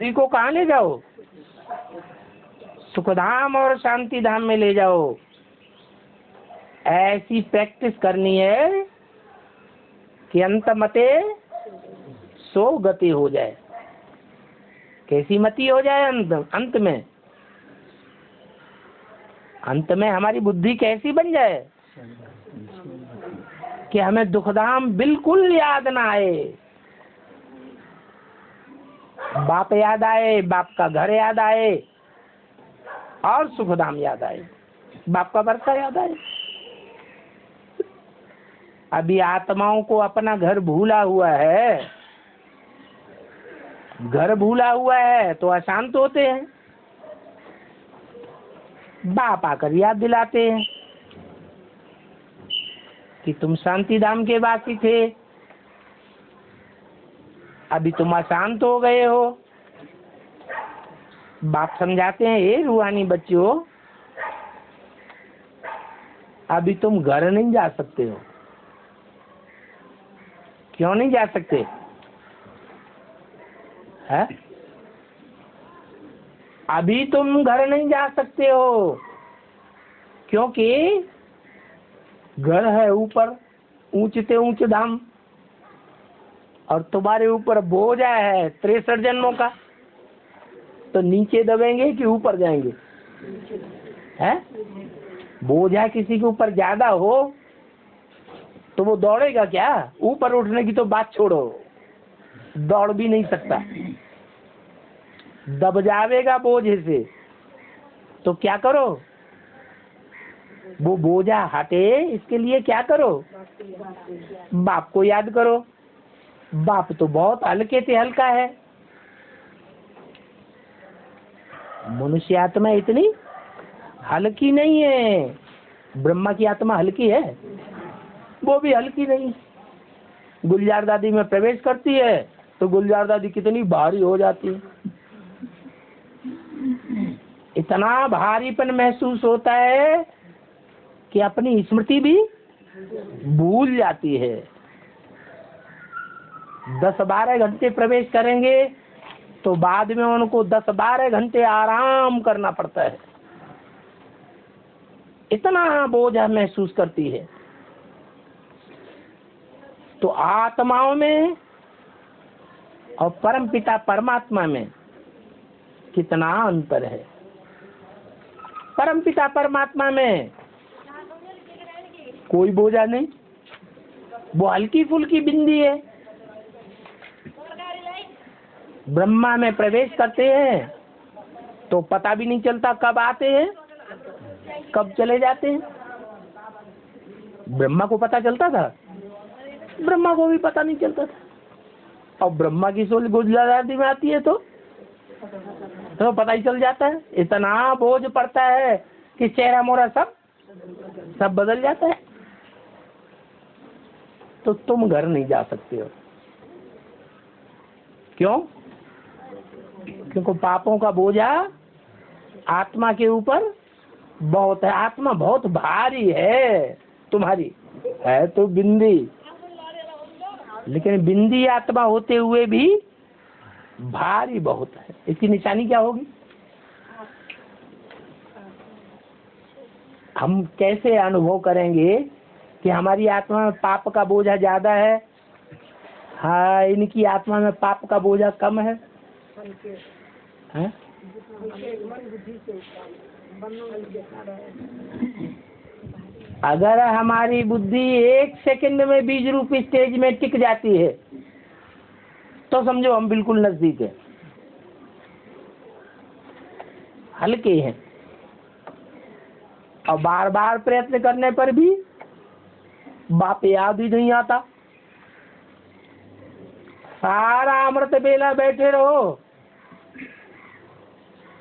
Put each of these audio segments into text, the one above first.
बुद्धि को कहाँ ले जाओ? सुखधाम और शांति धाम में ले जाओ। ऐसी प्रैक्टिस करनी है कि अंत मते सो गति हो जाए। कैसी मति हो जाए? अंत में हमारी बुद्धि कैसी बन जाए कि हमें दुखधाम बिल्कुल याद ना आए। बाप याद आए, बाप का घर याद आए और सुखधाम याद आए, बाप का वर्षा याद आए। अभी आत्माओं को अपना घर भूला हुआ है, घर भूला हुआ है तो अशांत होते हैं। बाप आकर याद दिलाते हैं कि तुम शांति धाम के वासी थे, अभी तुम अशांत हो गए हो। बाप समझाते हैं, हे रूहानी बच्चों, अभी तुम घर नहीं जा सकते हो। क्यों नहीं जा सकते? है? अभी तुम घर नहीं जा सकते हो क्योंकि घर है ऊपर, ऊंचते ऊंच धाम, और तुम्हारे ऊपर बोझ है 63 जन्मों का। तो नीचे दबेंगे कि ऊपर जाएंगे? है? बोझा किसी के ऊपर ज्यादा हो तो वो दौड़ेगा क्या? ऊपर उठने की तो बात छोड़ो, दौड़ भी नहीं सकता, दब जावेगा बोझे से। तो क्या करो? वो बोझा हटे इसके लिए क्या करो? बाप को याद करो। बाप तो बहुत हल्के से हल्का है, मनुष्य आत्मा इतनी हल्की नहीं है। ब्रह्मा की आत्मा हल्की है, वो भी हल्की नहीं। गुलजार दादी में प्रवेश करती है तो गुलजार दादी कितनी भारी हो जाती है। इतना भारीपन महसूस होता है कि अपनी स्मृति भी भूल जाती है। 10-12 घंटे प्रवेश करेंगे तो बाद में उनको 10-12 घंटे आराम करना पड़ता है। इतना बोझ महसूस करती है। तो आत्माओं में और परमपिता परमात्मा में कितना अंतर है। परमपिता परमात्मा में कोई बोझा नहीं, वो हल्की फुल्की बिंदी है। ब्रह्मा में प्रवेश करते हैं तो पता भी नहीं चलता कब आते हैं कब चले जाते हैं। ब्रह्मा को पता चलता था? ब्रह्मा को भी पता नहीं चलता था। और ब्रह्मा की सोल गुजराती में आती है तो पता ही चल जाता है। इतना बोझ पड़ता है कि चेहरा मोरा सब बदल जाता है। तो तुम घर नहीं जा सकते हो। क्यों? क्योंकि पापों का बोझा आत्मा के ऊपर बहुत है। आत्मा बहुत भारी है, तुम्हारी है तो बिंदी, लेकिन बिंदी आत्मा होते हुए भी भारी बहुत है। इसकी निशानी क्या होगी? हम कैसे अनुभव करेंगे कि हमारी आत्मा में पाप का बोझा ज्यादा है, हाँ इनकी आत्मा में पाप का बोझा कम है? अगर हमारी बुद्धि 1 सेकंड में बीज रूप स्टेज में टिक जाती है तो समझो हम बिल्कुल नजदीक है, हल्के हैं। और बार बार प्रयत्न करने पर भी बाप याद ही नहीं आता। सारा अमृत बेला बैठे रहो,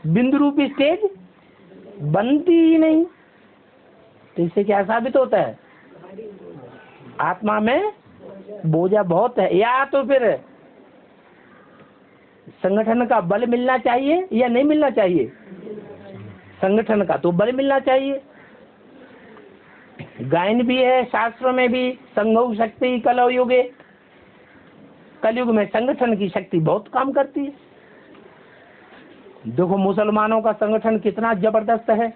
बिंदु रूपी स्टेज बनती ही नहीं। तो इससे क्या साबित होता है? आत्मा में बोझा बहुत है। या तो फिर संगठन का बल मिलना चाहिए या नहीं मिलना चाहिए? संगठन का तो बल मिलना चाहिए। गायन भी है शास्त्रों में भी, संघौ शक्ति कलौ युगे। कलयुग में संगठन की शक्ति बहुत काम करती है। देखो मुसलमानों का संगठन कितना जबरदस्त है।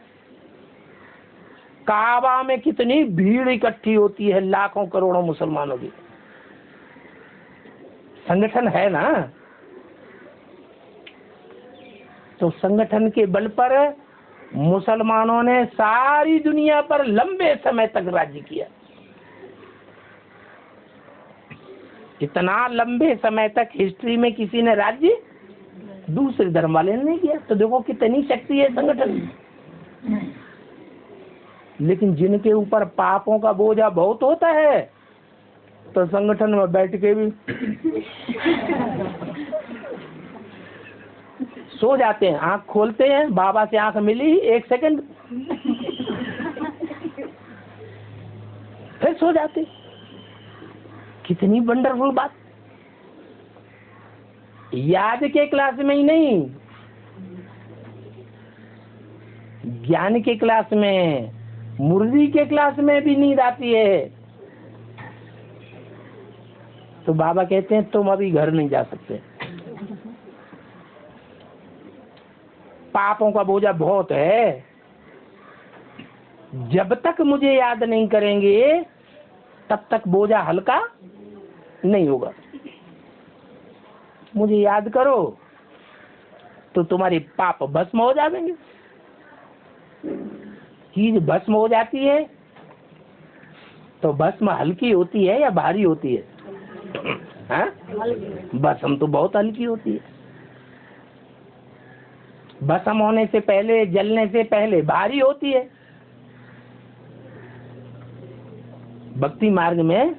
काबा में कितनी भीड़ इकट्ठी होती है, लाखों करोड़ों मुसलमानों की। संगठन है ना। तो संगठन के बल पर मुसलमानों ने सारी दुनिया पर लंबे समय तक राज्य किया। इतना लंबे समय तक हिस्ट्री में किसी ने राज्य दूसरे धर्म वाले ने नहीं किया। तो देखो कितनी शक्ति है संगठन। लेकिन जिनके ऊपर पापों का बोझा बहुत होता है तो संगठन में बैठ के भी सो जाते हैं। आंख खोलते हैं, बाबा से आंख मिली 1 सेकंड, फिर सो जाते। कितनी वंडरफुल बात। याद के क्लास में ही नहीं, ज्ञान के क्लास में, मुरली के क्लास में भी नींद आती है। तो बाबा कहते हैं तुम अभी घर नहीं जा सकते, पापों का बोझा बहुत है। जब तक मुझे याद नहीं करेंगे तब तक बोझा हल्का नहीं होगा। मुझे याद करो तो तुम्हारी पाप भस्म हो जाएंगे। चीज भस्म हो जाती है तो भस्म हल्की होती है या भारी होती है? हाँ? भस्म तो बहुत हल्की होती है। भस्म होने से पहले, जलने से पहले भारी होती है। भक्ति मार्ग में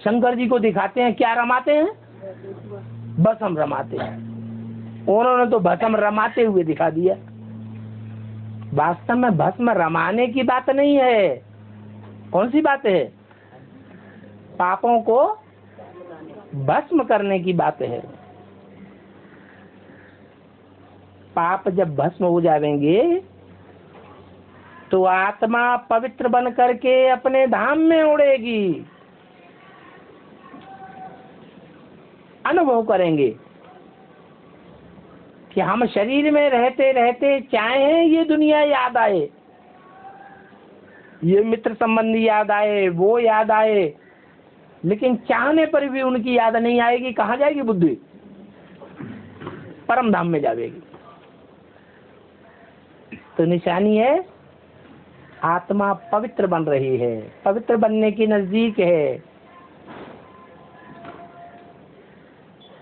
शंकर जी को दिखाते हैं, क्या रमाते हैं? भस्म रमाते हैं। उन्होंने तो भस्म रमाते हुए दिखा दिया। वास्तव में भस्म रमाने की बात नहीं है। कौन सी बात है? पापों को भस्म करने की बात है। पाप जब भस्म हो जाएंगे तो आत्मा पवित्र बन करके अपने धाम में उड़ेगी। अनुभव करेंगे कि हम शरीर में रहते रहते चाहे ये दुनिया याद आए, ये मित्र संबंधी याद आए, वो याद आए, लेकिन चाहने पर भी उनकी याद नहीं आएगी। कहाँ जाएगी बुद्धि? परम धाम में जाएगी। तो निशानी है आत्मा पवित्र बन रही है, पवित्र बनने की नजदीक है।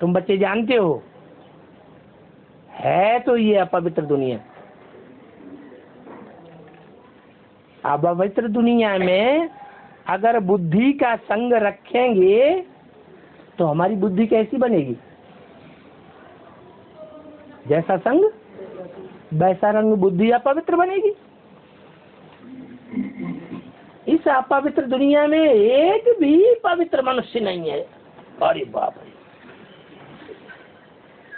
तुम बच्चे जानते हो, है तो ये अपवित्र दुनिया। अब अपवित्र दुनिया में अगर बुद्धि का संग रखेंगे तो हमारी बुद्धि कैसी बनेगी? जैसा संग वैसा रंग, बुद्धि अपवित्र बनेगी। इस अपवित्र दुनिया में एक भी पवित्र मनुष्य नहीं है। अरे बाप रे,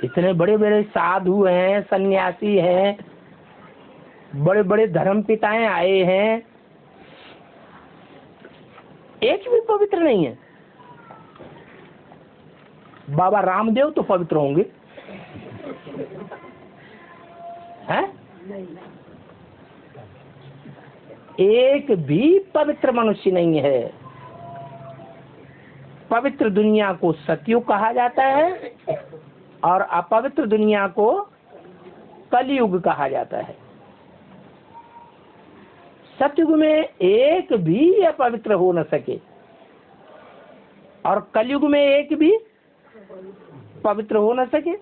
इतने बड़े बड़े साधु हैं, सन्यासी हैं, बड़े बड़े धर्म पिताएं आए हैं, एक भी पवित्र नहीं है। बाबा रामदेव तो पवित्र होंगे, हैं? एक भी पवित्र मनुष्य नहीं है। पवित्र दुनिया को सतयुग कहा जाता है और अपवित्र दुनिया को कलयुग कहा जाता है। सतयुग में एक भी अपवित्र हो न सके और कलयुग में एक भी पवित्र हो न सके।